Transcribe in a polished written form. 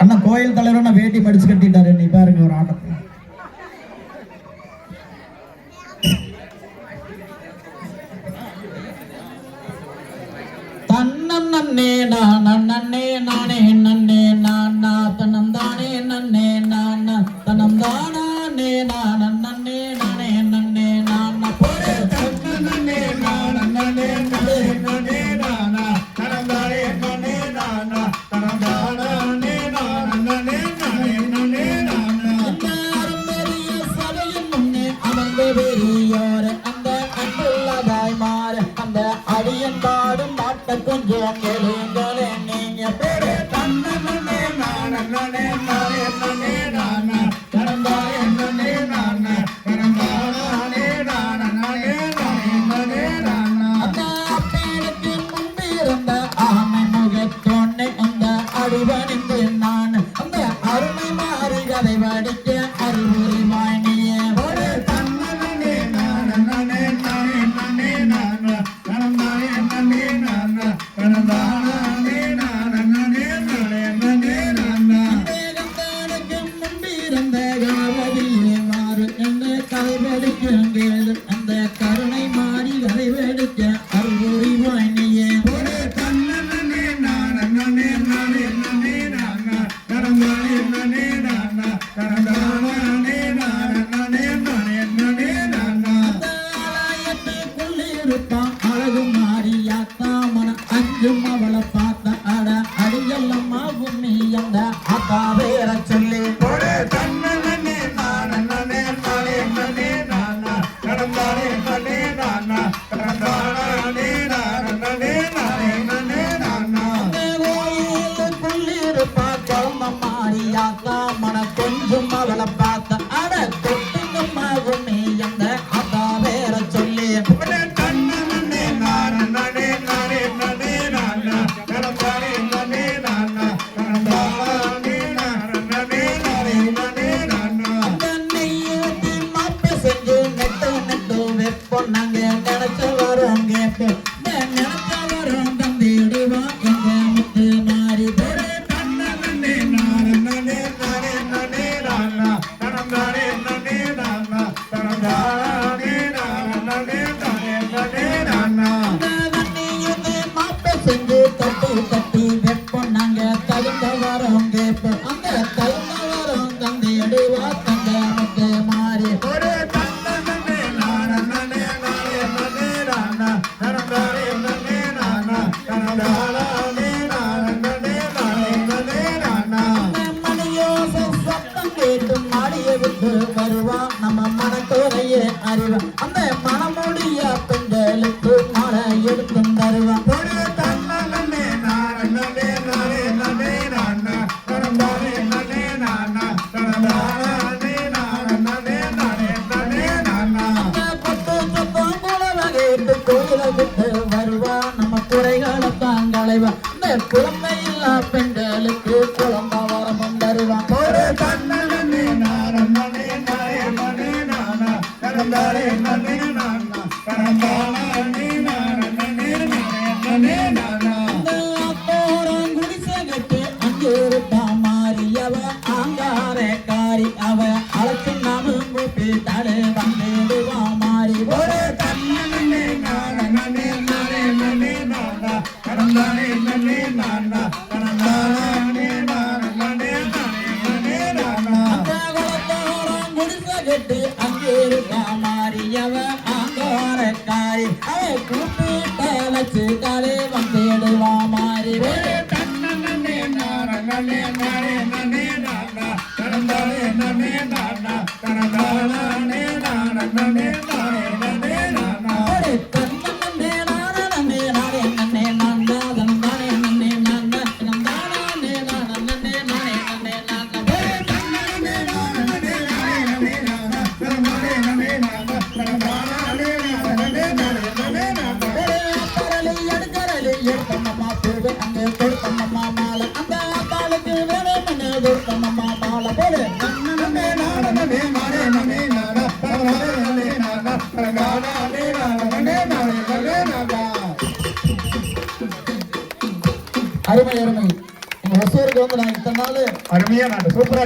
அண்ணா கோயில் தலைவர் வேட்டி மடிச்சு கட்டிட்டாரு. நீ பாருங்க ஒரு ஆட்டத்தை. தன்னே நானே நானே நன்னே நானா தனம் தானே நன்னே நானா தனம் தானே நானே நன்னே நானே நன்னே நானா போடு தன்னே நானே நன்னே நன்னே நானா தனம் தானே நன்னே நானா தனம் தானே நானே நன்னே நன்னே நானா அருமரிய சபையின் முன்னே அமர்ந்து வெறியோர் அந்த அன்புள்ளதாய் மாறு அந்த அடியன் பாடும் பாட்ட கொஞ்சம் கேளுங்களே நீங்க பேரு தன்னே நானே நானே நானே நானா தனந்தானே நன்னே நானா தனந்தானே நானே நானே நானே நானா அந்த அப்பேனுக்கு முன்பிருந்த ஆமை முகத்தோன்னே அந்த அடிவணிந்து நான் அந்த அருமை மாறி கதை வடிக்க அறிவுரை வாணியே ஒரு தன்னே நானே நானே நானே நானா தனந்தானே நன்னே நானா தனந்தானே நானே நானே நானே நானா தேகத்தானுக்கு முன்பிருந்த காவலிலே மாறு என்ற கதை வடிக்க அந்த கருணை மாறி கதை வடிக்க அறிவுரை வாணியே ஒரு தன்னே நானே நானே நானே நானா தனந்தானே நன்னே நானா தனந்தானே நானே நானே நானா ஆலயத்துக்குள்ளிருப்பான் அழகு மாறியாத்தா மன அஞ்சும் அவளை பார்த்த அட அடியல்லம்மா உண்மை அந்த அக்கா வேற சொல்லி ஒரு தன்னே நானே நானே நானா தனந்தானே நன்னே நானா தனந்தானே நானே நானே நானா கோயிலுக்குள்ளிருப்பா குழம்ப மாறியாத்தா மன கொஞ்சம் அவளை பார்த்த அட தொட்டுங்கம்மா உண்மை அந்த அக்கா வேற சொல்லி தன்னே நானே நானே நானா தனந்தானே நன்னே நானா தனந்தானே நானே நானா நெய்யூட்டி மாப்ப செஞ்சு நெட்டு வெப்பம் நாங்க நினைச்ச வரோம் கேப்பு நினைச்ச வரோம் தந்திடுவா எங்க முத்து மாறி பெரு தன்னே நானே நானா தனந்தானே நன்னே நானா தனந்தானே நானே நானா நெய்யூட்டி மாப்ப செஞ்சு தட்டி வெப்பம் நாங்க தகுந்த வரோம் கேப்பு அந்த தகுந்த வரோம் தந்திடுவா தங்க முத்து மாறி ஒரு தன்னே நானே நானா தனந்தானே நன்னே நானா தனந்தானே நானே நானா மணியோசை சத்தம் கேட்டு மாடிய விட்டு வருவா நம்ம மனக்குறையே அறிவா அந்த மனமுடிய பெண்களுக்கு மழை எடுத்து தருவா ஒரு தன்னே நானே நானா தனந்தானே நன்னே நானா தனந்தானே நானே நானா கொத்து சொத்தம் குலவை கேட்டு கோயிலை விட்டு வருவா நம்ம குறைகளை தாங்களைவா இந்த குழந்தை இல்லா பெண்களுக்கு குழம்ப வரமும் தருவா ஒரு தன்னே நானே நானா தனந்தானே நன்னே நானா தனந்தானே நானே நானா அப்போரம் குடிசை கட்டு அங்கே இருப்பா மாறியவ ஆங்காரக்காரி அவ அழைச்சு நாம கூப்பிட்டாலே வந்துடுவா மாறி ஒரு தன்னே நானே நானா தனந்தானே நன்னே நானா தனந்தானே நானா குளத்தோரம் குடிசை கட்டு அங்கே இருப்பா மாறியவ ஆங்காரக்காரி அவ கூப்பிட்ட வச்சு காலே வந்துடுவா மாறி ஒரு தன்னே நானே நானா தனந்தானே நன்னே நானா தனந்தானே நானே நானா ஒரு தன்னே நானே நானா தனந்தானே நன்னே நானா தனந்தானே நானே நானா ஒரு தன்னே நானே நானா தனந்தானே நன்னே நானா தனந்தானே நானே பரலி எடுக்கம்மா பூவே அங்கே கொடுக்கம்மா மாலை அந்த பாலுக்கு வேணும் கொடுக்கம்மா மாலை போடு நன்னே நானே நானா தனந்தானே நானா தனந்தானே நானே நானா அருமை நம்ம ஒசூருக்கு வந்து நான் இத்தனை நாள் அருமையா நான் சூப்பரா